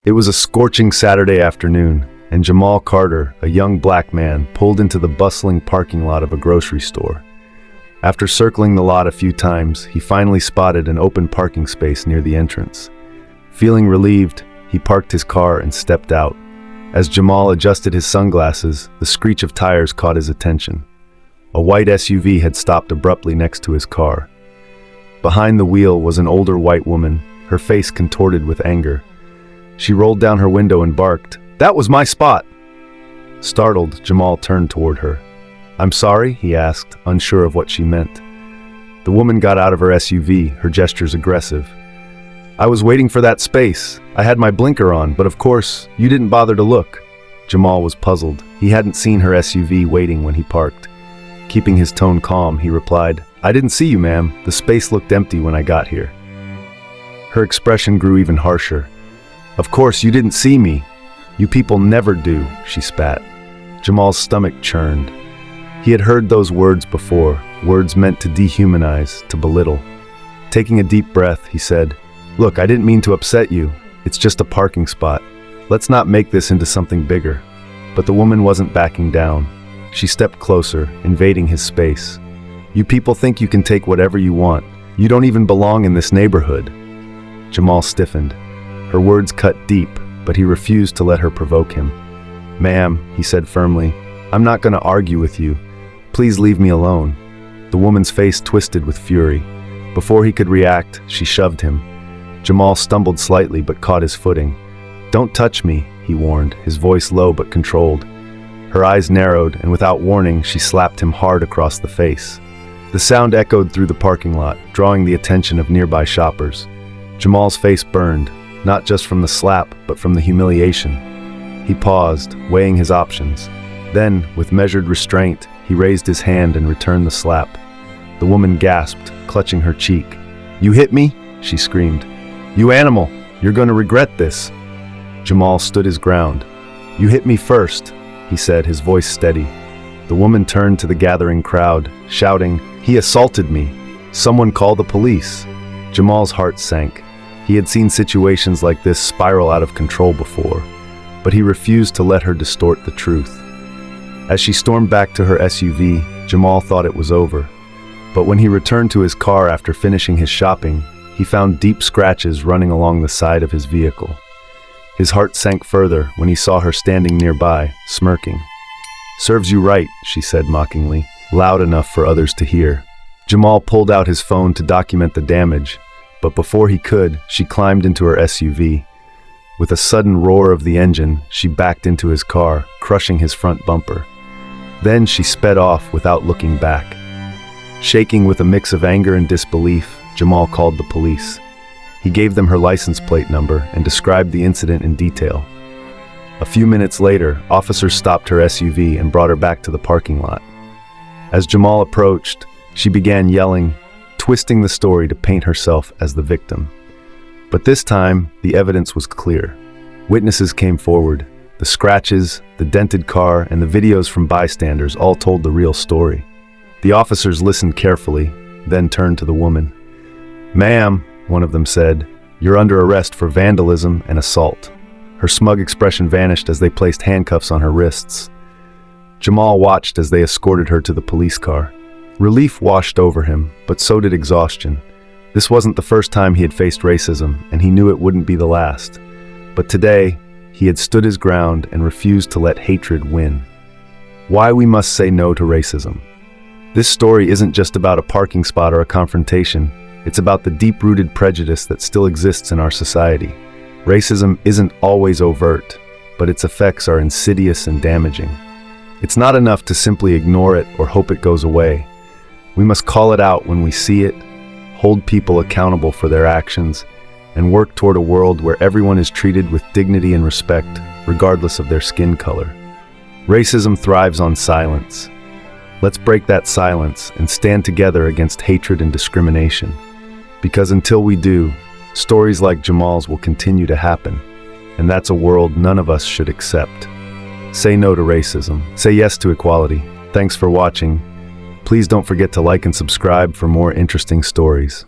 It was a scorching Saturday afternoon, and Jamal Carter, a young black man, pulled into the bustling parking lot of a grocery store. After circling the lot a few times, he finally spotted an open parking space near the entrance. Feeling relieved, he parked his car and stepped out. As Jamal adjusted his sunglasses, the screech of tires caught his attention. A white SUV had stopped abruptly next to his car. Behind the wheel was an older white woman, her face contorted with anger. She rolled down her window and barked, "That was my spot!" Startled, Jamal turned toward her. "I'm sorry?" he asked, unsure of what she meant. The woman got out of her SUV, her gestures aggressive. "I was waiting for that space. I had my blinker on, but of course, you didn't bother to look." Jamal was puzzled. He hadn't seen her SUV waiting when he parked. Keeping his tone calm, he replied, "I didn't see you, ma'am. The space looked empty when I got here." Her expression grew even harsher. "Of course, you didn't see me. You people never do," she spat. Jamal's stomach churned. He had heard those words before, words meant to dehumanize, to belittle. Taking a deep breath, he said, "Look, I didn't mean to upset you. It's just a parking spot. Let's not make this into something bigger." But the woman wasn't backing down. She stepped closer, invading his space. "You people think you can take whatever you want. You don't even belong in this neighborhood." Jamal stiffened. Her words cut deep, but he refused to let her provoke him. "Ma'am," he said firmly, "I'm not going to argue with you. Please leave me alone." The woman's face twisted with fury. Before he could react, she shoved him. Jamal stumbled slightly but caught his footing. "Don't touch me," he warned, his voice low but controlled. Her eyes narrowed, and without warning, she slapped him hard across the face. The sound echoed through the parking lot, drawing the attention of nearby shoppers. Jamal's face burned, not just from the slap, but from the humiliation. He paused, weighing his options. Then, with measured restraint, he raised his hand and returned the slap. The woman gasped, clutching her cheek. "You hit me?" she screamed. "You animal! You're going to regret this." Jamal stood his ground. "You hit me first," he said, his voice steady. The woman turned to the gathering crowd, shouting, "He assaulted me! Someone call the police!" Jamal's heart sank. He had seen situations like this spiral out of control before, but he refused to let her distort the truth. As she stormed back to her SUV, Jamal thought it was over. But when he returned to his car after finishing his shopping, he found deep scratches running along the side of his vehicle. His heart sank further when he saw her standing nearby, smirking. "Serves you right," she said mockingly, loud enough for others to hear. Jamal pulled out his phone to document the damage, but before he could, she climbed into her SUV. With a sudden roar of the engine, she backed into his car, crushing his front bumper. Then she sped off without looking back. Shaking with a mix of anger and disbelief, Jamal called the police. He gave them her license plate number and described the incident in detail. A few minutes later, officers stopped her SUV and brought her back to the parking lot. As Jamal approached, she began yelling, twisting the story to paint herself as the victim. But this time, the evidence was clear. Witnesses came forward. The scratches, the dented car, and the videos from bystanders all told the real story. The officers listened carefully, then turned to the woman. "Ma'am," one of them said, "you're under arrest for vandalism and assault." Her smug expression vanished as they placed handcuffs on her wrists. Jamal watched as they escorted her to the police car. Relief washed over him, but so did exhaustion. This wasn't the first time he had faced racism, and he knew it wouldn't be the last. But today, he had stood his ground and refused to let hatred win. Why we must say no to racism. This story isn't just about a parking spot or a confrontation. It's about the deep-rooted prejudice that still exists in our society. Racism isn't always overt, but its effects are insidious and damaging. It's not enough to simply ignore it or hope it goes away. We must call it out when we see it, hold people accountable for their actions, and work toward a world where everyone is treated with dignity and respect, regardless of their skin color. Racism thrives on silence. Let's break that silence and stand together against hatred and discrimination. Because until we do, stories like Jamal's will continue to happen, and that's a world none of us should accept. Say no to racism. Say yes to equality. Thanks for watching. Please don't forget to like and subscribe for more interesting stories.